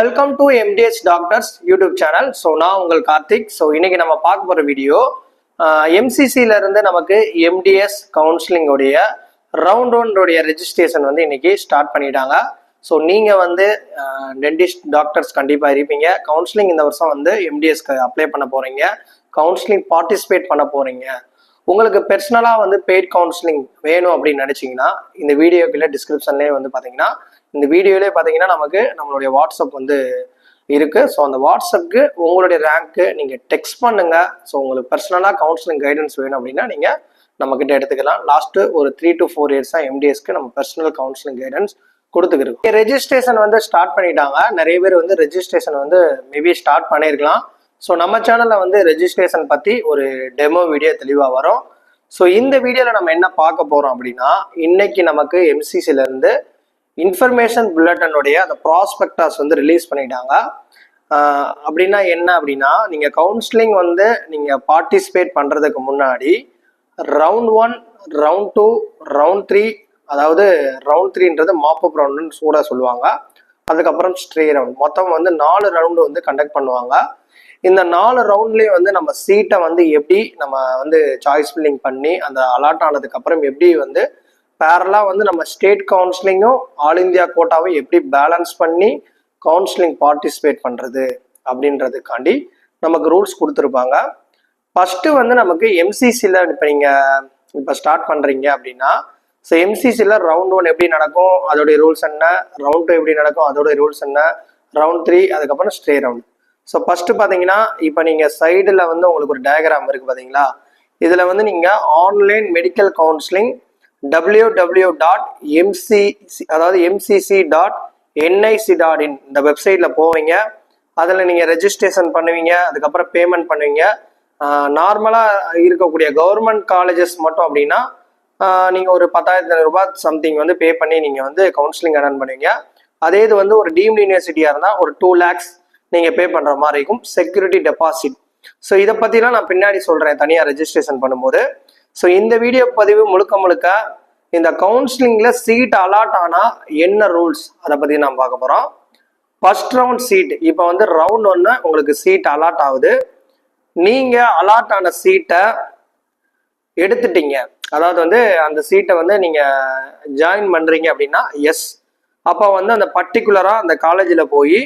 Welcome to MDS doctors YouTube channel. So நான் உங்கள் Karthik. So இன்னைக்கு நம்ம பார்க்க போகிற வீடியோ எம்சிசில இருந்து நமக்கு எம்டிஎஸ் கவுன்சிலிங்கோடைய ரவுண்ட் ஒன்னுடைய ரெஜிஸ்ட்ரேஷன் வந்து இன்னைக்கு ஸ்டார்ட் பண்ணிட்டாங்க. ஸோ நீங்கள் வந்து டென்டிஸ்ட் டாக்டர்ஸ் கண்டிப்பாக இருப்பீங்க. கவுன்சிலிங் இந்த வருஷம் வந்து எம்டிஎஸ்க்கு அப்ளை பண்ண போகிறீங்க, கவுன்சிலிங் பார்ட்டிசிபேட் பண்ண போகிறீங்க. உங்களுக்கு பர்சனலாக வந்து பெய்ட் கவுன்சிலிங் வேணும் அப்படின்னு நினச்சிங்கன்னா இந்த வீடியோக்குள்ள டிஸ்கிரிப்ஷன்லேயே வந்து பார்த்தீங்கன்னா இந்த வீடியோலேயே பார்த்தீங்கன்னா நமக்கு நம்மளுடைய வாட்ஸ்அப் வந்து இருக்குது. ஸோ அந்த வாட்ஸ்அப்புக்கு உங்களுடைய ரேங்க்கு நீங்கள் டெக்ஸ்ட் பண்ணுங்க. ஸோ உங்களுக்கு பர்சனலாக கவுன்சிலிங் கைடன்ஸ் வேணும் அப்படின்னா நீங்கள் நம்மக்கிட்ட எடுத்துக்கலாம். லாஸ்ட்டு ஒரு 3 to 4 இயர்ஸாக எம்டிஎஸ்க்கு நம்ம பர்சனல் கவுன்சிலிங் கைடன்ஸ் கொடுத்துக்கிருக்கோம். ரெஜிஸ்ட்ரேஷன் வந்து ஸ்டார்ட் பண்ணிட்டாங்க. நிறைய பேர் வந்து ரெஜிஸ்ட்ரேஷன் வந்து மேபி ஸ்டார்ட் பண்ணியிருக்கலாம். ஸோ நம்ம சேனலில் வந்து ரெஜிஸ்ட்ரேஷன் பற்றி ஒரு டெமோ வீடியோ தெளிவாக வரும். ஸோ இந்த வீடியோவில் நம்ம என்ன பார்க்க போகிறோம் அப்படின்னா, இன்னைக்கு நமக்கு எம்சிசிலேருந்து இன்ஃபர்மேஷன் புல்லட்டனுடைய அந்த ப்ராஸ்பெக்டாஸ் வந்து ரிலீஸ் பண்ணிட்டாங்க. அப்படின்னா என்ன அப்படின்னா, நீங்கள் கவுன்சிலிங் வந்து நீங்கள் பார்ட்டிசிபேட் பண்ணுறதுக்கு முன்னாடி ரவுண்ட் 1, ரவுண்ட் 2, ரவுண்ட் 3, அதாவது ரவுண்ட் 3ன்றது மாப்பப் ரவுண்டுன்னு கூட சொல்லுவாங்க. அதுக்கப்புறம் ஸ்ட்ரே ரவுண்ட், மொத்தம் வந்து 4 ரவுண்டு வந்து கண்டக்ட் பண்ணுவாங்க. இந்த 4 ரவுண்ட்லேயும் வந்து நம்ம சீட்டை வந்து எப்படி நம்ம வந்து சாய்ஸ் ஃபில்லிங் பண்ணி அந்த அலாட் ஆனதுக்கப்புறம் எப்படி வந்து பேரலாக வந்து நம்ம ஸ்டேட் கவுன்சிலிங்கும் ஆல் இந்தியா கோட்டாவும் எப்படி பேலன்ஸ் பண்ணி கவுன்சிலிங் பார்ட்டிசிபேட் பண்ணுறது அப்படின்றதுக்காண்டி நமக்கு ரூல்ஸ் கொடுத்துருப்பாங்க. ஃபஸ்ட்டு வந்து நமக்கு எம்சிசியில் இப்போ ஸ்டார்ட் பண்ணுறீங்க அப்படின்னா, ஸோ எம்சிசியில் ரவுண்ட் 1 எப்படி நடக்கும் அதோடைய ரூல்ஸ் என்ன, ரவுண்ட் 2 எப்படி நடக்கும் அதோடைய ரூல்ஸ் என்ன, ரவுண்ட் 3, அதுக்கப்புறம் ஸ்ட்ரே ரவுண்ட். ஸோ ஃபஸ்ட்டு பார்த்தீங்கன்னா இப்போ நீங்கள் சைடில் வந்து உங்களுக்கு ஒரு டயக்ராம் இருக்குது பார்த்தீங்களா, இதில் வந்து நீங்கள் ஆன்லைன் மெடிக்கல் கவுன்சிலிங் www.mcc.nic.in இந்த வெப்சைட்டில் போவீங்க. அதில் நீங்கள் ரெஜிஸ்ட்ரேஷன் பண்ணுவீங்க, அதுக்கப்புறம் பேமெண்ட் பண்ணுவீங்க. நார்மலாக இருக்கக்கூடிய கவர்மெண்ட் காலேஜஸ் மட்டும் அப்படின்னா நீங்கள் ஒரு 10,500 ரூபாய் சம்திங் வந்து பே பண்ணி நீங்கள் வந்து கவுன்சிலிங் அட்டன் பண்ணுவீங்க. அதே இது வந்து ஒரு டீம்டு யூனிவர்சிட்டியாக இருந்தால் ஒரு 2 lakhs நீங்கள் பே பண்ணுற மாதிரி இருக்கும், செக்யூரிட்டி டெபாசிட். ஸோ இதை பற்றிலாம் நான் பின்னாடி சொல்கிறேன் தனியாக ரெஜிஸ்ட்ரேஷன் பண்ணும்போது. ஸோ இந்த வீடியோ பதிவு முழுக்க இந்த கவுன்சிலிங்கில் சீட் அலாட் ஆனால் என்ன ரூல்ஸ் அதை பற்றி நான் பார்க்க போகிறோம். ஃபர்ஸ்ட் ரவுண்ட் சீட், இப்போ வந்து ரவுண்ட் 1 உங்களுக்கு சீட் அலாட் ஆகுது. நீங்கள் அலாட் ஆன சீட்டை எடுத்துட்டீங்க, அதாவது வந்து அந்த சீட்டை வந்து நீங்கள் ஜாயின் பண்ணுறீங்க அப்படின்னா எஸ். அப்போ வந்து அந்த பர்டிகுலராக அந்த காலேஜில் போய்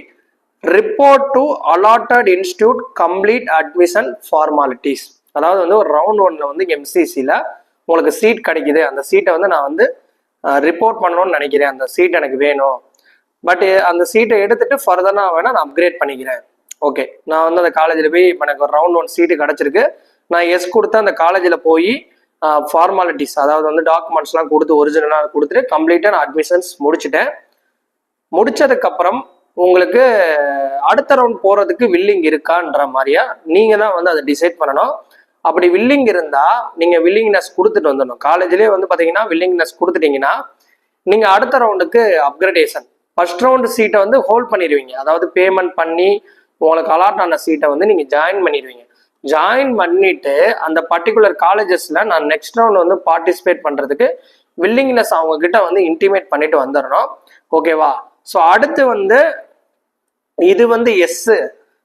report to allotted institute complete admission formalities, அதாவது வந்து ஒரு ரவுண்ட் 1ல் வந்து எம்சிசியில் உங்களுக்கு சீட் கிடைக்குது, அந்த சீட்டை வந்து நான் வந்து ரிப்போர்ட் பண்ணணும்னு நினைக்கிறேன், அந்த சீட் எனக்கு வேணும், பட் அந்த சீட்டை எடுத்துட்டு ஃபர்தராக வேணால் நான் அப்கிரேட் பண்ணிக்கிறேன். ஓகே, நான் வந்து அந்த காலேஜில் போய் இப்போ எனக்கு ஒரு ரவுண்ட் 1 சீட்டு கிடச்சிருக்கு, நான் எஸ் கொடுத்து அந்த காலேஜில் போய் ஃபார்மாலிட்டிஸ் அதாவது வந்து டாக்குமெண்ட்ஸ்லாம் கொடுத்து ஒரிஜினலாக கொடுத்துட்டு கம்ப்ளீட்டாக நான் அட்மிஷன்ஸ் முடிச்சுட்டேன். முடிச்சதுக்கப்புறம் உங்களுக்கு அடுத்த ரவுண்ட் போகிறதுக்கு வில்லிங் இருக்கான்ற மாதிரியா நீங்கள் தான் வந்து அதை டிசைட் பண்ணணும். அப்படி வில்லிங் இருந்தால் நீங்கள் வில்லிங்னஸ் கொடுத்துட்டு வந்துடணும். காலேஜ்லேயே வந்து பார்த்தீங்கன்னா வில்லிங்னஸ் கொடுத்துட்டீங்கன்னா நீங்கள் அடுத்த ரவுண்டுக்கு அப்கிரேடேஷன், ஃபர்ஸ்ட் ரவுண்டு சீட்டை வந்து ஹோல்ட் பண்ணிடுவீங்க, அதாவது பேமெண்ட் பண்ணி உங்களுக்கு அலாட் ஆன சீட்டை வந்து நீங்கள் ஜாயின் பண்ணிடுவீங்க. ஜாயின் பண்ணிட்டு அந்த பர்டிகுலர் காலேஜஸில் நான் நெக்ஸ்ட் ரவுண்ட் வந்து பார்ட்டிசிபேட் பண்ணுறதுக்கு வில்லிங்னஸ் அவங்க கிட்ட வந்து இன்டிமேட் பண்ணிட்டு வந்துடணும். ஓகேவா? ஸோ அடுத்து வந்து இது வந்து எஸ்ஸு.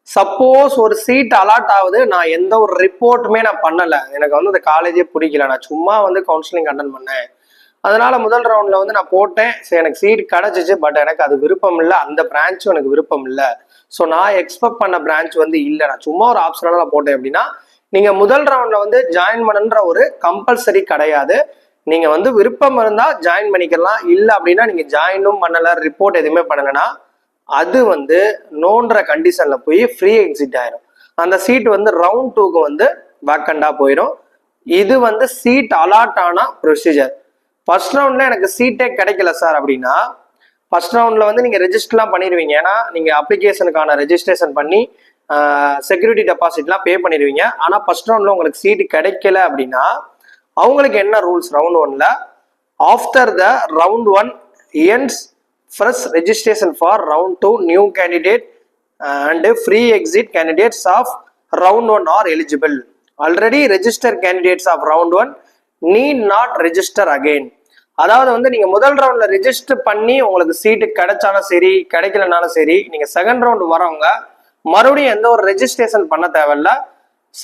சப்போஸ் ஒரு சீட் அலாட் ஆகுது, நான் எந்த ஒரு ரிப்போர்ட்டுமே நான் பண்ணலை, எனக்கு வந்து அந்த காலேஜே பிடிக்கல, நான் சும்மா வந்து கவுன்சிலிங் அட்டன் பண்ணேன், அதனால முதல் ரவுண்டில் வந்து நான் போட்டேன், சரி எனக்கு சீட் கிடச்சிச்சு, பட் எனக்கு அது விருப்பம் இல்லை, அந்த பிரான்ச்சும் எனக்கு விருப்பம் இல்லை, ஸோ நான் எக்ஸ்பெக்ட் பண்ண பிரான்ச் வந்து இல்லை, நான் சும்மா ஒரு ஆப்ஷனாக நான் போட்டேன் அப்படின்னா நீங்கள் முதல் ரவுண்டில் வந்து ஜாயின் பண்ணுன்ற ஒரு கம்பல்சரி கிடையாது. நீங்கள் வந்து விருப்பம் இருந்தால் ஜாயின் பண்ணிக்கலாம், இல்லை அப்படின்னா நீங்கள் ஜாயினும் பண்ணலை, ரிப்போர்ட் எதுவுமே பண்ணலைன்னா அது வந்து நோன்ற கண்டிஷனில் போய் ஃப்ரீ எக்ஸிட் ஆயிரும். அந்த சீட் வந்து ரவுண்ட் 2க்கு வந்து வேக்கண்டாக போயிடும். இது வந்து சீட் அலாட் ஆன ப்ரொசீஜர். ஃபர்ஸ்ட் ரவுண்டில் எனக்கு சீட்டே கிடைக்கல சார் அப்படின்னா ஃபர்ஸ்ட் ரவுண்டில் வந்து நீங்கள் ரெஜிஸ்டர்லாம் பண்ணிடுவீங்க, ஏன்னா நீங்கள் அப்ளிகேஷனுக்கான ரெஜிஸ்ட்ரேஷன் பண்ணி செக்யூரிட்டி டெபாசிட்லாம் பே பண்ணிடுவீங்க. ஆனால் ஃபர்ஸ்ட் ரவுண்டில் உங்களுக்கு சீட்டு கிடைக்கல அப்படின்னா அவங்களுக்கு என்ன ரூல்ஸ், ரவுண்ட் 1ல் after the round 1 ends first registration for round 2 new candidate and free exit candidates of round 1 are eligible. Already registered candidates of round 1 need not register again. அதாவது வந்து நீங்க முதல் ரவுண்ட்ல ரெஜிஸ்டர் பண்ணி உங்களுக்கு சீட்டு கிடைச்சாலும் சரி கிடைக்கலனாலும் சரி, நீங்க செகண்ட் ரவுண்ட் வரவங்க மறுபடியும் எந்த ஒரு ரெஜிஸ்ட்ரேஷன் பண்ண தேவையில்ல.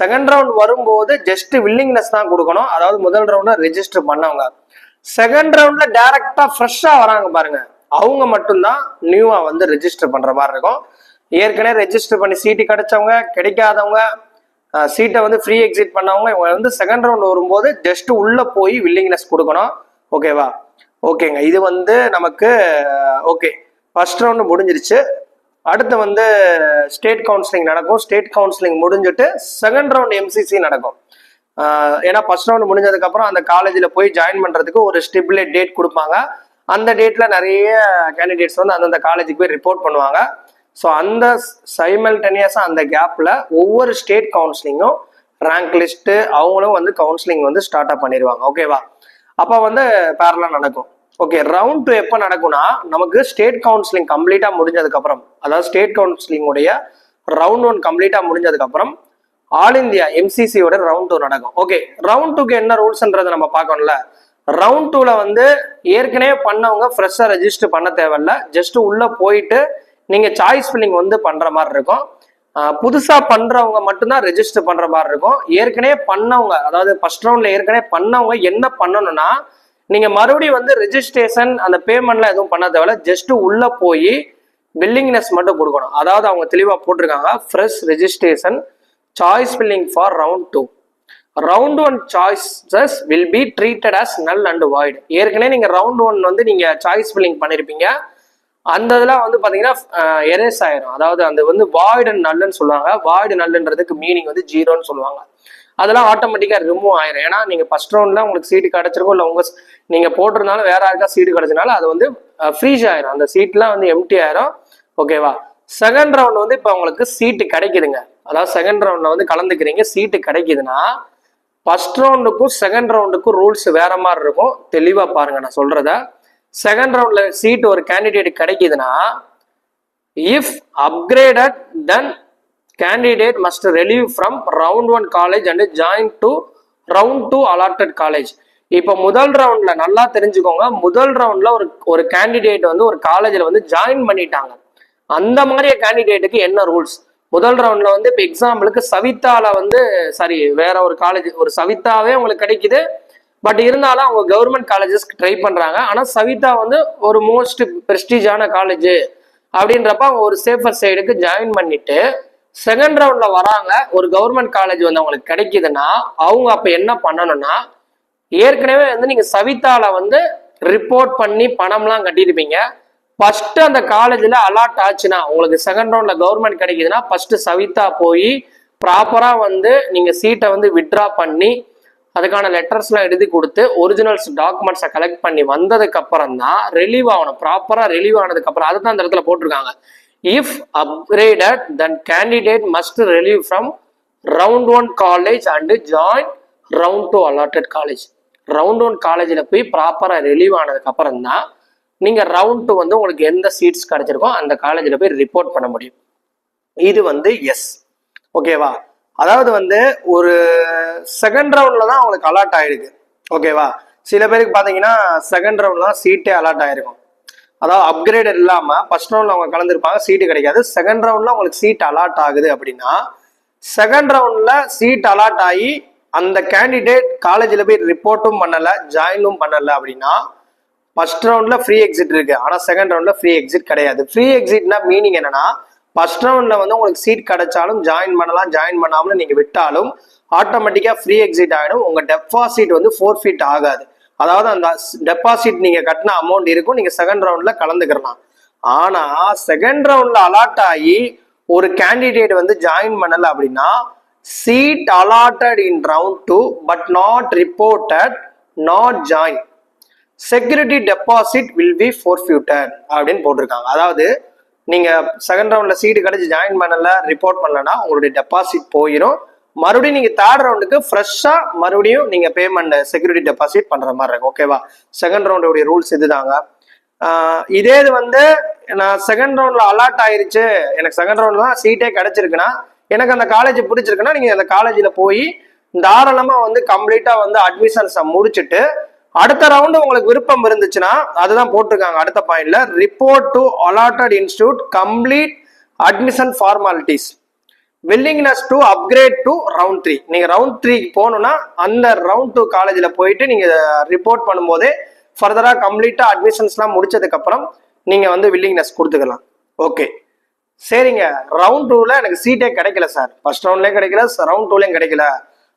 செகண்ட் ரவுண்ட் வரும்போது ஜஸ்ட் வில்லிங்னஸ் தான் கொடுக்கணும். அதாவது முதல் ரவுண்ட்ல ரெஜிஸ்டர் பண்ணவங்க செகண்ட் ரவுண்ட்ல டைரக்டா ஃப்ரெஷ்ஷா வராங்க பாருங்க, அவங்க மட்டும்தான் நியூவா வந்து ரெஜிஸ்டர் பண்ற மாதிரி இருக்கும். ஏற்கனவே ரெஜிஸ்டர் பண்ணி சீட்டு கிடைச்சவங்க கிடைக்காதவங்க சீட்டை வந்து ஃப்ரீ எக்ஸிட் பண்ணவங்க இவங்க வந்து செகண்ட் ரவுண்ட் வரும்போது ஜஸ்ட் உள்ள போய் வில்லிங்னஸ் கொடுக்கணும். ஓகேவா? ஓகேங்க, இது வந்து நமக்கு ஓகே. ஃபர்ஸ்ட் ரவுண்டு முடிஞ்சிருச்சு. அடுத்து வந்து ஸ்டேட் கவுன்சிலிங் நடக்கும். ஸ்டேட் கவுன்சிலிங் முடிஞ்சுட்டு செகண்ட் ரவுண்ட் எம்சிசி நடக்கும். ஏன்னா ஃபர்ஸ்ட் ரவுண்ட் முடிஞ்சதுக்கு அப்புறம் அந்த காலேஜில் போய் ஜாயின் பண்றதுக்கு ஒரு ஸ்டிபுலேட் டேட் கொடுப்பாங்க. அந்த டேட்ல நிறைய கேண்டிடேட்ஸ் வந்து அந்தந்த காலேஜுக்கு போய் ரிப்போர்ட் பண்ணுவாங்க. ஸோ அந்த சைமல்டேனியஸா அந்த கேப்ல ஒவ்வொரு ஸ்டேட் கவுன்சிலிங்கும் ரேங்க் லிஸ்ட் அவங்களும் வந்து கவுன்சிலிங் வந்து ஸ்டார்ட் அப் பண்ணிடுவாங்க. ஓகேவா? அப்போ வந்து பேரலா நடக்கும். ஓகே, ரவுண்ட் 2 எப்போ நடக்கும்னா நமக்கு ஸ்டேட் கவுன்சிலிங் கம்ப்ளீட்டா முடிஞ்சதுக்கு அப்புறம், அதாவது ஸ்டேட் கவுன்சிலிங் உடைய ரவுண்ட் 1 கம்ப்ளீட்டா முடிஞ்சதுக்கு அப்புறம் ஆல் இந்தியா எம்சிசியோட ரவுண்ட் 2 நடக்கும். ஓகே, ரவுண்ட் 2க்கு என்ன ரூல்ஸ்ன்றதை நம்ம பார்க்கணும்ல. ரவுண்ட் 2ல வந்து ஏற்கனவே பண்ணவங்க ஃப்ரெஷ்ஷா ரெஜிஸ்டர் பண்ண தேவையில்ல. ஜஸ்ட் உள்ள போயிட்டு நீங்க சாய்ஸ் ஃபில்லிங் வந்து பண்ற மாதிரி இருக்கும். புதுசா பண்றவங்க மட்டும்தான் ரெஜிஸ்டர் பண்ற மாதிரி இருக்கும். ஏற்கனவே பண்ணவங்க, அதாவது ஃபர்ஸ்ட் ரவுண்ட்ல ஏற்கனவே பண்ணவங்க என்ன பண்ணணும்னா, நீங்க மறுபடியும் வந்து ரெஜிஸ்ட்ரேஷன் அந்த பேமெண்ட்லாம் எதுவும் பண்ண தேவையில்ல. ஜஸ்ட் உள்ள போய் பில்லிங்னஸ் மட்டும் கொடுக்கணும். அதாவது அவங்க தெளிவா போட்டிருக்காங்க, fresh registration choice filling for round 2. Round 1 choices will be treated as null and void. ஏற்கனவே நீங்க ரவுண்ட் 1 வந்து நீங்க சாய்ஸ் ஃபில்லிங் பண்ணிருப்பீங்க, அந்த இதெல்லாம் வந்து பாத்தீங்கன்னா எரேஸ் ஆயிரும். அதாவது அந்த வந்து வாய்டு அண்ட் நல்லுன்னு சொல்லுவாங்க. வாய்டு நல்லுன்றதுக்கு மீனிங் வந்து ஜீரோன்னு சொல்லுவாங்க. அதெல்லாம் ஆட்டோமேட்டிக்கா ரிமூவ் ஆயிரும். ஏன்னா நீங்க ஃபர்ஸ்ட் ரவுண்ட்ல உங்களுக்கு சீட்டு கிடைச்சிருக்கும், இல்லை உங்க நீங்க போட்டிருந்தாலும் வேற யாருக்கா சீட்டு கிடைச்சனால அது வந்து ஃப்ரீஸ் ஆயிரும். அந்த சீட்லாம் வந்து எம்டி ஆயிரும். ஓகேவா? செகண்ட் ரவுண்ட் வந்து இப்போ உங்களுக்கு சீட்டு கிடைக்குதுங்க. அதாவது செகண்ட் ரவுண்ட்ல வந்து கலந்துக்கிறீங்க, சீட்டு கிடைக்குதுன்னா ஃபர்ஸ்ட் ரவுண்டுக்கும் செகண்ட் ரவுண்டுக்கும் ரூல்ஸ் வேற மாதிரி இருக்கும். தெளிவா பாருங்க நான் சொல்றத. செகண்ட் ரவுண்ட்ல சீட் ஒரு கேண்டிடேட் கிடைக்குதுன்னா, if upgraded then candidate must relieve from round 1 college and join to round 2 allotted college. இப்போ முதல் ரவுண்ட்ல நல்லா தெரிஞ்சுக்கோங்க, முதல் ரவுண்ட்ல ஒரு கேண்டிடேட் வந்து ஒரு காலேஜ்ல வந்து ஜாயின் பண்ணிட்டாங்க. அந்த மாதிரி கேண்டிடேட்டுக்கு என்ன ரூல்ஸ்? முதல் ரவுண்ட்ல வந்து இப்போ எக்ஸாம்பிளுக்கு சவிதால வந்து வேற ஒரு காலேஜ், ஒரு சவிதாவே உங்களுக்கு கிடைக்குது. பட் இருந்தாலும் அவங்க கவர்மெண்ட் காலேஜஸ்க்கு ட்ரை பண்றாங்க. ஆனா சவிதா வந்து ஒரு மோஸ்ட் பிரஸ்டீஜான காலேஜ் அப்படின்றப்ப அவங்க ஒரு சேஃபர் சைடுக்கு ஜாயின் பண்ணிட்டு செகண்ட் ரவுண்ட்ல வராங்க. ஒரு கவர்மெண்ட் காலேஜ் வந்து அவங்களுக்கு கிடைக்குதுன்னா அவங்க அப்ப என்ன பண்ணணும்னா, ஏற்கனவே வந்து நீங்க சவிதால வந்து ரிப்போர்ட் பண்ணி பணம்லாம் கட்டியிருப்பீங்க. ஃபர்ஸ்ட் அந்த காலேஜ்ல அலாட் ஆச்சுன்னா, உங்களுக்கு செகண்ட் ரவுண்ட்ல கவர்மெண்ட் கிடைக்குதுன்னா ஃபர்ஸ்ட் சவிதா போய் ப்ராப்பரா வந்து நீங்க சீட்டை வந்து வித்ட்ரா பண்ணி அதுக்கான லெட்டர்ஸ்லாம் எழுதி கொடுத்து ஒரிஜினல்ஸ் டாக்குமெண்ட்ஸை கலெக்ட் பண்ணி வந்ததுக்கு அப்புறம் தான் ரிலீவ் ஆகணும். ப்ராப்பரா ரிலீவ் ஆனதுக்கு அப்புறம் அதுதான் அந்த இடத்துல போட்டிருக்காங்க, if upgraded then candidate must relieve from round 1 college and join round 2 allotted college. Round 1 காலேஜில் போய் ப்ராப்பரா ரிலீவ் ஆனதுக்கு அப்புறம் தான் நீங்க ரவுண்ட் 2 வந்து உங்களுக்கு எந்த சீட்ஸ் கிடைச்சிருக்கோ அந்த காலேஜில் போய் ரிப்போர்ட் பண்ண முடியும். இது வந்து எஸ். ஓகேவா? அதாவது வந்து ஒரு செகண்ட் ரவுண்ட்ல தான் அவங்களுக்கு அலாட் ஆயிருக்கு. ஓகேவா? சில பேருக்கு பாத்தீங்கன்னா செகண்ட் ரவுண்ட்ல தான் சீட்டே அலாட் ஆயிருக்கும். அதாவது அப்கிரேடட் இல்லாம ஃபர்ஸ்ட் ரவுண்ட்ல அவங்க கலந்துருப்பாங்க, சீட்டு கிடைக்காது. செகண்ட் ரவுண்ட்ல அவங்களுக்கு சீட் அலாட் ஆகுது அப்படின்னா, செகண்ட் ரவுண்ட்ல சீட் அலாட் ஆகி அந்த கேண்டிடேட் காலேஜில் போய் ரிப்போர்ட்டும் பண்ணல, ஜாயினும் பண்ணல அப்படின்னா, ஃபர்ஸ்ட் ரவுண்ட்ல ஃப்ரீ எக்ஸிட் இருக்கு, ஆனா செகண்ட் ரவுண்ட்ல ஃப்ரீ எக்ஸிட் கிடையாது. ஃப்ரீ எக்ஸிட்னா மீனிங் என்னன்னா, ஃபர்ஸ்ட் ரவுண்ட்ல வந்து உங்களுக்கு சீட் கிடைச்சாலும் ஜாயின் பண்ணலாம், ஜாயின் பண்ணாமலும் நீங்க விட்டாலும் ஆட்டோமேட்டிக்கா ஃப்ரீ எக்ஸிட் ஆயிடும். உங்க டெபாசிட் வந்து ஃபோர்ஃபிட் ஆகாது. அதாவது அந்த டெபாசிட் நீங்க கட்டின அமௌண்ட் இருக்கும், நீங்க செகண்ட் ரவுண்ட்ல கலந்துக்கலாம். ஆனா செகண்ட் ரவுண்ட்ல அலாட் ஆகி ஒரு கேண்டிடேட் வந்து ஜாயின் பண்ணல அப்படின்னா, seat allotted in round 2 but not reported not join, security deposit will be forfeited அப்படின்னு போட்டிருக்காங்க. அதாவது நீங்க செகண்ட் ரவுண்ட்ல சீட்டு கிடைச்சி ஜாயின் பண்ணல, ரிப்போர்ட் பண்ணலன்னா உங்களுடைய டெபாசிட் போயிடும். மறுபடியும் நீங்க தேர்ட் ரவுண்டுக்கு ஃப்ரெஷ்ஷா மறுபடியும் நீங்க பேமெண்ட் செக்யூரிட்டி டெபாசிட் பண்ற மாதிரி இருக்கும். ஓகேவா? செகண்ட் ரவுண்டோடைய ரூல்ஸ் இதுதாங்க. இதே இது வந்து நான் செகண்ட் ரவுண்ட்ல அலாட் ஆயிருச்சு, எனக்கு செகண்ட் ரவுண்ட்ல தான் சீட்டே கிடைச்சிருக்குன்னா, எனக்கு அந்த காலேஜ் பிடிச்சிருக்குன்னா நீங்க அந்த காலேஜில் போய் தாராளமா வந்து கம்ப்ளீட்டா வந்து அட்மிஷன்ஸை முடிச்சுட்டு அடுத்த ரவுண்டு உங்களுக்கு விருப்பம் இருந்துச்சுன்னா அதுதான் போட்டிருக்காங்க அடுத்த பாயிண்ட்ல, report to allotted institute, complete admission formalities, willingness to upgrade to round 3. நீங்க ரவுண்ட் 3 போகணும்னா அந்த ரவுண்ட் 2 காலேஜ்ல போயிட்டு நீங்க ரிப்போர்ட் பண்ணும்போதே ஃபர்தரா கம்ப்ளீட்டா அட்மிஷன்ஸ்லாம் முடிச்சதுக்கு அப்புறம் நீங்க வந்து வில்லிங்னஸ் கொடுத்துக்கலாம். ஓகே சரிங்க, ரவுண்ட் 2ல எனக்கு சீட்டே கிடைக்கல சார், ஃபர்ஸ்ட் ரவுண்ட்லயும் கிடைக்கல, ரவுண்ட் 2லயும் கிடைக்கல,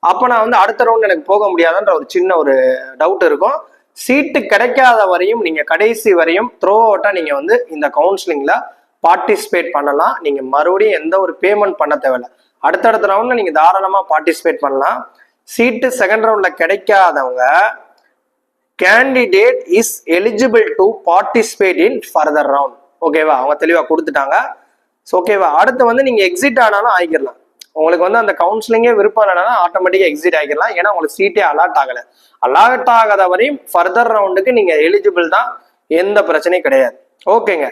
அப்ப நான் வந்து அடுத்த ரவுண்ட் எனக்கு போக முடியாதுன்ற ஒரு சின்ன ஒரு டவுட் இருக்கும். சீட்டு கிடைக்காத வரையும் நீங்க கடைசி வரையும் த்ரோ அவுட்டா நீங்க வந்து இந்த கவுன்சிலிங்ல பார்ட்டிசிபேட் பண்ணலாம். நீங்க மறுபடியும் எந்த ஒரு பேமெண்ட் பண்ண தேவையில்லை. அடுத்தடுத்த ரவுண்ட்ல நீங்க தாராளமா பார்ட்டிசிபேட் பண்ணலாம். சீட்டு செகண்ட் ரவுண்ட்ல கிடைக்காதவங்க candidate is eligible to participate in further round. ஓகேவா, அவங்க தெளிவா கொடுத்துட்டாங்க. ஓகேவா, அடுத்து வந்து நீங்க எக்ஸிட் ஆனாலும் ஆகிக்கலாம். உங்களுக்கு வந்து அந்த கவுன்சிலிங்கே விருப்பம் இல்லைனா ஆட்டோமேட்டிக்கா எக்ஸிட் ஆகிக்கலாம். ஏன்னா உங்களுக்கு சீட்டே அலாட் ஆகலை. அலாட் ஆகாத வரையும் ஃபர்தர் ரவுண்டுக்கு நீங்க எலிஜிபிள் தான், எந்த பிரச்சனையும் கிடையாது. ஓகேங்க,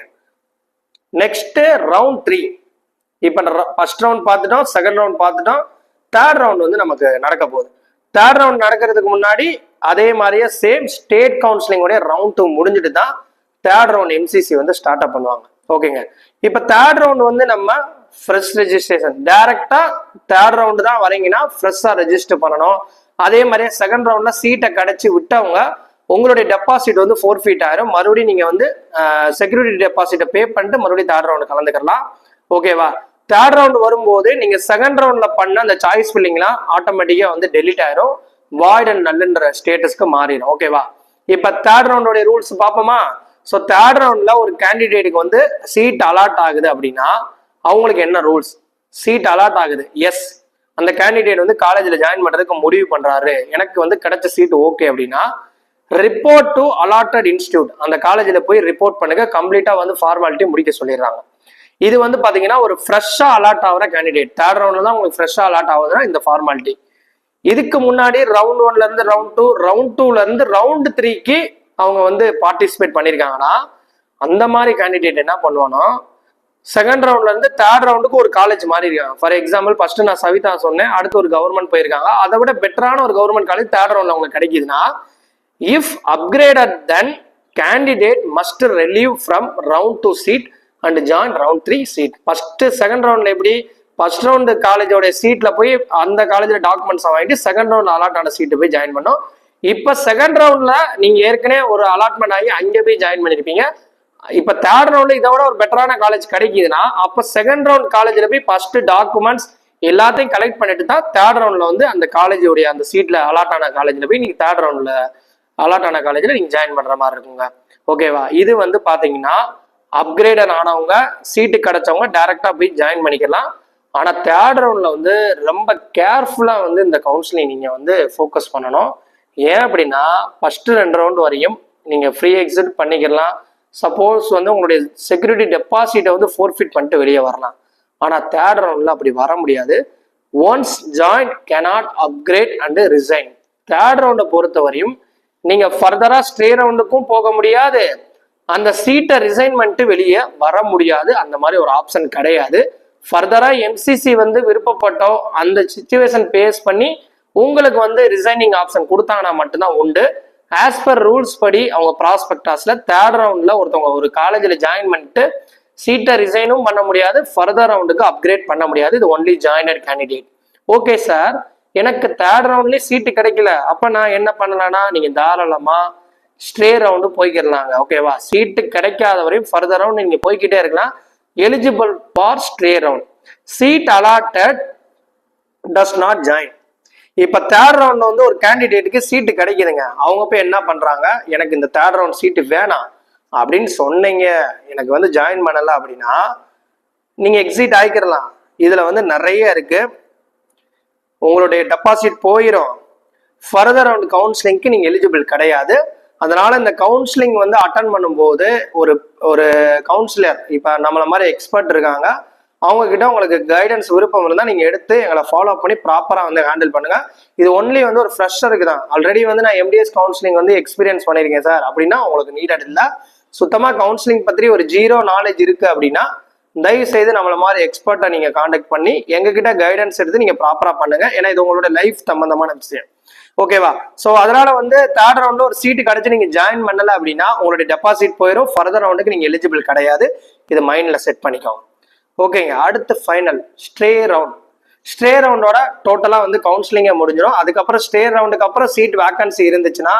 நெக்ஸ்ட் ரவுண்ட் 3. இப்ப ஃபர்ஸ்ட் ரவுண்ட் பார்த்துட்டோம், செகண்ட் ரவுண்ட் பார்த்துட்டோம், தேர்ட் ரவுண்ட் வந்து நமக்கு நடக்க போகுது. தேர்ட் ரவுண்ட் நடக்கிறதுக்கு முன்னாடி அதே மாதிரியே சேம் ஸ்டேட் கவுன்சிலிங்கோடைய ரவுண்ட் 2 முடிஞ்சுட்டு தான் தேர்ட் ரவுண்ட் எம்சிசி வந்து ஸ்டார்ட் அப் பண்ணுவாங்க. ஓகேங்க, இப்ப தேர்ட் ரவுண்ட் வந்து நம்ம ஃப்ரெஷ் ரெஜிஸ்ட்ரேஷன், டைரக்டா தேர்ட் ரவுண்டு தான் வரீங்கன்னா ஃப்ரெஷ்ஷா ரெஜிஸ்டர் பண்ணணும். அதே மாதிரியே செகண்ட் ரவுண்ட்ல சீட்டை கிடைச்சி விட்டவங்க உங்களுடைய டெபாசிட் வந்து 4 ஃபீட் ஆயிரும். மறுபடியும் நீங்க வந்து செக்யூரிட்டி டெபாசிட்டை பே பண்ணிட்டு மறுபடியும் தேர்ட் ரவுண்டு கலந்துக்கலாம். ஓகேவா, தேர்ட் ரவுண்ட் வரும்போது நீங்க செகண்ட் ரவுண்ட்ல பண்ண அந்த சாய்ஸ் ஃபில்லிங்லாம் ஆட்டோமேட்டிக்கா வந்து டெலிட் ஆயிரும், வாய்ட் அண்ட் நல்லுன்ற ஸ்டேட்டஸ்க்கு மாறிடும். ஓகேவா, இப்ப தேர்ட் ரவுண்டோட ரூல்ஸ் பார்ப்போமா. ஸோ தேர்ட் ரவுண்ட்ல ஒரு கேண்டிடேட்டுக்கு வந்து சீட் அலாட் ஆகுது அப்படின்னா அவங்களுக்கு என்ன ரூல்ஸ்? சீட் அலாட் ஆகுது, எஸ், அந்த கேண்டிடேட் வந்து காலேஜில் ஜாயின் பண்றதுக்கு முடிவு பண்றாரு, எனக்கு வந்து கிடைச்ச சீட் ஓகே அப்படின்னா ரிப்போர்ட் டு அலாட்டட் இன்ஸ்டிடியூட், அந்த காலேஜில் போய் ரிப்போர்ட் பண்ணுங்க, கம்ப்ளீட்டா வந்து ஃபார்மாலிட்டி முடிக்க சொல்லிடுறாங்க. இது வந்து பாத்தீங்கன்னா ஒரு ஃப்ரெஷ்ஷா அலாட் ஆகிற கேண்டிடேட், தேர்ட் ரவுண்ட்ல தான் உங்களுக்கு ஃப்ரெஷ்ஷா அலாட் ஆகுதுன்னா இந்த ஃபார்மாலிட்டி. இதுக்கு முன்னாடி ரவுண்ட் 1ல இருந்து ரவுண்ட் 2, ரவுண்ட் 2ல இருந்து ரவுண்ட் 3க்கு அவங்க வந்து பார்ட்டிசிபேட் பண்ணியிருக்காங்கன்னா அந்த மாதிரி கேண்டிடேட் என்ன பண்ணுவானோ செகண்ட் ரவுண்ட்ல இருந்து தேர்ட் ரவுண்டுக்கு ஒரு காலேஜ் மாறி இருக்காங்க. ஃபார் எக்ஸாம்பிள் ஃபர்ஸ்ட் நான் சவிதா சொன்னேன், அடுத்து ஒரு கவர்மெண்ட் போயிருக்காங்க, அதை விட பெட்டரான ஒரு கவர்மெண்ட் காலேஜ் தேர்ட் ரவுண்ட்ல அவங்களுக்கு கிடைக்குதுன்னா if upgraded then candidate must relieve from round 2 seat and join round 3 seat. First second ரவுண்ட்ல எப்படி ஃபர்ஸ்ட் ரவுண்ட் காலேஜோட சீட்ல போய் அந்த காலேஜ்ல டாக்குமெண்ட்ஸ் வாங்கிட்டு செகண்ட் ரவுண்ட் அலாட் ஆன சீட்டு போய் ஜாயின் பண்ணோம். இப்ப செகண்ட் ரவுண்ட்ல நீங்க ஏற்கனவே ஒரு அலாட்மெண்ட் ஆகி அங்கே போய் ஜாயின் பண்ணிருப்பீங்க. இப்ப தேர்ட் ரவுண்ட்ல இதை விட ஒரு பெட்டரான காலேஜ் கிடைக்குதுன்னா அப்ப செகண்ட் ரவுண்ட் காலேஜ்ல போய் ஃபர்ஸ்ட் டாக்குமெண்ட்ஸ் எல்லாத்தையும் கலெக்ட் பண்ணிட்டு தான் தேர்ட் ரவுண்ட்ல வந்து அந்த காலேஜோடைய அந்த சீட்ல அலாட் ஆன காலேஜ்ல போய் நீங்க தேர்ட் ரவுண்ட்ல அலாட் ஆன காலேஜ்ல நீங்க ஜாயின் பண்ற மாதிரி இருக்குங்க. ஓகேவா, இது வந்து பாத்தீங்கன்னா அப்கிரேட் ஆனவங்க சீட்டு கிடைச்சவங்க டைரக்டா போய் ஜாயின் பண்ணிக்கலாம். ஆனா தேர்ட் ரவுண்ட்ல வந்து ரொம்ப கேர்ஃபுல்லா வந்து இந்த கவுன்சிலிங் நீங்க வந்து ஃபோக்கஸ் பண்ணணும். ஏன் அப்படின்னா ஃபர்ஸ்ட் 2 ரவுண்ட் வரையும் நீங்க ஃப்ரீ எக்ஸிட் பண்ணிக்கலாம். சப்போஸ் வந்து உங்களுடைய செக்யூரிட்டி டெபாசிட்டை வந்து ஃபோர்ஃபிட் பண்ணிட்டு வெளியே வரலாம். ஆனா தேர்ட் ரவுண்ட்ல அப்படி வர முடியாது. Once join cannot upgrade and resign. Third ரவுண்டை பொறுத்த வரையும் நீங்க ஃபர்தரா ஸ்டே ரவுண்டுக்கும் போக முடியாது, அந்த சீட்டை ரிசைன் பண்ணிட்டு வெளியே வர முடியாது. அந்த மாதிரி ஒரு ஆப்ஷன் கிடையாது. ஃபர்தரா எம்சிசி வந்து விருப்பப்பட்டோ அந்த சிச்சுவேஷன் பேஸ் பண்ணி உங்களுக்கு வந்து ரிசைனிங் ஆப்ஷன் கொடுத்தாங்கன்னா மட்டும்தான் உண்டு. ஆஸ் பர் ரூல்ஸ் படி அவங்க ப்ராஸ்பெக்டாஸ்ல தேர்ட் ரவுண்ட்ல ஒருத்தவங்க ஒரு காலேஜில் ஜாயின் பண்ணிட்டு சீட்டை ரிசைனும் பண்ண முடியாது, ஃபர்தர் ரவுண்டுக்கு அப்கிரேட் பண்ண முடியாது. இது ஒன்லி ஜாயினட் கேண்டிடேட். ஓகே சார், எனக்கு தேர்ட் ரவுண்ட்லயே சீட்டு கிடைக்கல, அப்ப நான் என்ன பண்ணலாம்னா நீங்க தாராளமா ஸ்ட்ரே ரவுண்டு போய்க்கிடலாங்க. ஓகேவா, சீட்டு கிடைக்காத வரையும் ஃபர்தர் ரவுண்ட் நீங்க போய்கிட்டே இருக்கலாம். Eligible for stray round. Seat allotted does not join. இப்ப தேர்ட் ரவுண்ட்ல வந்து ஒரு கேண்டிடேட்டுக்கு சீட்டு கிடைக்குதுங்க, அவங்க போய் என்ன பண்றாங்க, எனக்கு இந்த தேர்ட் ரவுண்ட் சீட்டு வேணாம் அப்படின்னு சொன்னீங்க, எனக்கு வந்து ஜாயின் பண்ணல அப்படின்னா நீங்க எக்ஸிட் ஆகிக்கிறலாம். இதுல வந்து நிறைய இருக்கு, உங்களுடைய டெபாசிட் போயிடும், ஃபர்தர் ரவுண்ட் கவுன்சிலிங்க்கு நீங்க எலிஜிபிள் கிடையாது. அதனால இந்த கவுன்சிலிங் வந்து அட்டன் பண்ணும்போது ஒரு கவுன்சிலர், இப்ப நம்மள மாதிரி எக்ஸ்பர்ட் இருக்காங்க, அவங்க கிட்ட உங்களுக்கு கைடன்ஸ் விருப்பம் இருந்தால் நீங்க எடுத்து எங்களை ஃபாலோ பண்ணி ப்ராப்பரா வந்து ஹேண்டில் பண்ணுங்க. இது ஒன்லி வந்து ஒரு ஃப்ரெஷருக்கு தான். ஆல்ரெடி வந்து நான் எம்டிஎஸ் கவுன்சிலிங் வந்து எக்ஸ்பீரியன்ஸ் பண்ணிருக்கேன் சார் அப்படின்னா உங்களுக்கு நீடட் இல்லை. சுத்தமா கவுன்சிலிங் பற்றி ஒரு 0 நாலேஜ் இருக்கு அப்படின்னா தயவு செய்து நம்மள மாதிரி எக்ஸ்பர்ட்டை நீங்க கான்டாக்ட் பண்ணி எங்ககிட்ட கைடன்ஸ் எடுத்து நீங்க ப்ராப்பரா பண்ணுங்க. ஏன்னா இது உங்களோட லைஃப் சம்பந்தமான விஷயம். ஓகேவா? ஸோ அதனால வந்து தேர்ட் ரவுண்ட்ல ஒரு சீட்டு கிடைச்சு நீங்க ஜாயின் பண்ணல அப்படின்னா உங்களுடைய டெபாசிட் போயிடும், ஃபர்தர் ரவுண்டுக்கு நீங்க எலிஜிபிள் கிடையாது. இது மைண்ட்ல செட் பண்ணிக்கோங்க. ஓகேங்க. அடுத்து ஃபைனல் ஸ்ட்ரே ரவுண்ட். ஸ்ட்ரே ரவுண்டோட டோட்டலா வந்து கவுன்சிலிங்கே முடிஞ்சிடும். அதுக்கப்புறம் ஸ்ட்ரே ரவுண்டுக்கு அப்புறம் சீட் வேகன்சி இருந்துச்சுன்னா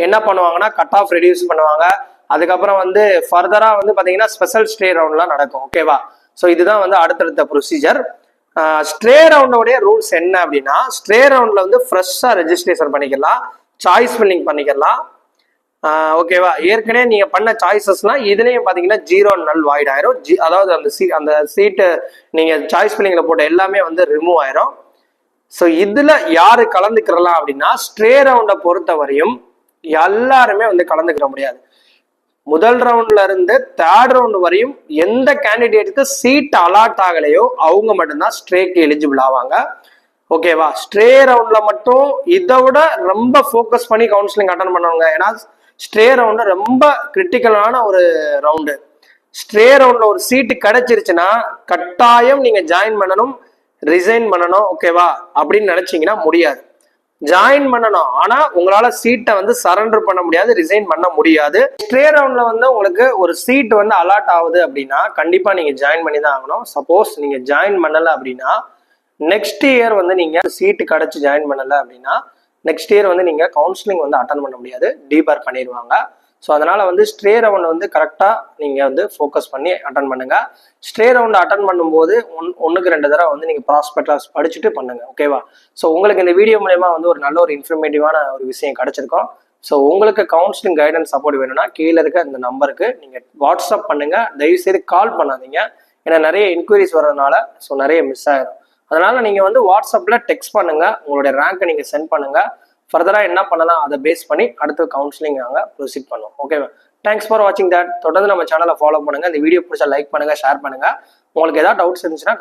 என்ன பண்ணுவாங்கன்னா கட் ஆஃப் ரெடியூஸ் பண்ணுவாங்க. அதுக்கப்புறம் வந்து ஃபர்தரா வந்து பாத்தீங்கன்னா ஸ்பெஷல் ஸ்ட்ரே ரவுண்ட்லாம் நடக்கும். ஓகேவா? ஸோ இதுதான் வந்து அடுத்தடுத்த ப்ரொசீஜர். ஸ்ட்ரே ரவுண்டோடைய ரூல்ஸ் என்ன அப்படின்னா, ஸ்ட்ரே ரவுண்ட்ல வந்து ஃப்ரெஷ்ஷா ரெஜிஸ்ட்ரேஷன் பண்ணிக்கலாம், சாய்ஸ் ஃபில்லிங் பண்ணிக்கலாம். ஓகேவா? ஏற்கனவே நீங்க பண்ண சாய்ஸஸ்லாம் இதுலயும் பாத்தீங்கன்னா 0 நல் வாய்ட் ஆயிரும். அதாவது அந்த சீட்டு நீங்க சாய்ஸ் ஃபில்லிங்ல போட்ட எல்லாமே வந்து ரிமூவ் ஆயிரும். ஸோ இதுல யாரு கலந்துக்கிறலாம் அப்படின்னா, ஸ்ட்ரே ரவுண்டை பொறுத்த வரையும் எல்லாருமே வந்து கலந்துக்கிற முடியாது. முதல் ரவுண்ட்ல இருந்து தேர்ட் ரவுண்ட் வரையும் எந்த கேண்டிடேட்டுக்கு சீட் அலாட் ஆகலையோ அவங்க மட்டும்தான் ஸ்ட்ரேக்கு எலிஜிபிள் ஆவாங்க. ஓகேவா? ஸ்ட்ரே ரவுண்ட்ல மட்டும் இதை விட ரொம்ப ஃபோக்கஸ் பண்ணி கவுன்சிலிங் அட்டன் பண்ணுவாங்க. ஏன்னா ஸ்ட்ரே ரவுண்டு ரொம்ப கிரிட்டிக்கலான ஒரு ரவுண்டு. ஸ்ட்ரே ரவுண்ட்ல ஒரு சீட்டு கிடைச்சிருச்சுன்னா கட்டாயம் நீங்க ஜாயின் பண்ணணும், ரிசைன் பண்ணணும். ஓகேவா? அப்படின்னு நினைச்சீங்கன்னா முடியாது. ஜாயின் பண்ணணும், ஆனா உங்களால சீட்டை வந்து சரண்டர் பண்ண முடியாது, ரிசைன் பண்ண முடியாது. ஸ்ட்ரே ரவுண்ட்ல வந்து உங்களுக்கு ஒரு சீட் வந்து அலாட் ஆகுது அப்படின்னா கண்டிப்பா நீங்க ஜாயின் பண்ணி தான் ஆகணும். சப்போஸ் நீங்க ஜாயின் பண்ணல அப்படின்னா நெக்ஸ்ட் இயர் வந்து நீங்க சீட்டு கிடைச்சு ஜாயின் பண்ணல அப்படின்னா நெக்ஸ்ட் இயர் வந்து நீங்க கவுன்சிலிங் வந்து அட்டன் பண்ண முடியாது, டீபார் பண்ணிடுவாங்க. ஸோ அதனால வந்து ஸ்ட்ரே ரவுண்ட் வந்து கரெக்டா நீங்க வந்து ஃபோக்கஸ் பண்ணி அட்டன் பண்ணுங்க. ஸ்ட்ரே ரவுண்ட் அட்டன் பண்ணும்போது ஒன்றுக்கு 2 தடவை வந்து நீங்க ப்ராஸ்பெக்டாஸ் படிச்சுட்டு பண்ணுங்க. ஓகேவா? ஸோ உங்களுக்கு இந்த வீடியோ மூலயமா வந்து ஒரு நல்ல ஒரு இன்ஃபர்மேட்டிவான ஒரு விஷயம் கிடைச்சிருக்கும். ஸோ உங்களுக்கு கவுன்சிலிங் கைடன்ஸ் சப்போர்ட் வேணும்னா கீழே இருக்க இந்த நம்பருக்கு நீங்க வாட்ஸ்அப் பண்ணுங்க, தயவுசெய்து கால் பண்ணாதீங்க. ஏன்னா நிறைய என்கொயரிஸ் வர்றதுனால ஸோ நிறைய மிஸ் ஆயிடும். அதனால நீங்க வந்து வாட்ஸ்அப்ல டெக்ஸ்ட் பண்ணுங்க, உங்களுடைய ரேங்கை நீங்க சென்ட் பண்ணுங்க. ஃபர்தரா என்ன பண்ணலாம் அதை பேஸ் பண்ணி அடுத்த கவுன்சிலிங் நாங்கள் ப்ரொசீட் பண்ணுவோம். ஓகேவா? தேங்க்ஸ் ஃபார் வாட்சிங் தட். தொடர்ந்து நம்ம சேனலை ஃபாலோ பண்ணுங்க. இந்த வீடியோ பிடிச்சா லைக் பண்ணுங்க, ஷேர் பண்ணுங்க. உங்களுக்கு ஏதாவது டவுட்ஸ் இருந்துச்சுன்னா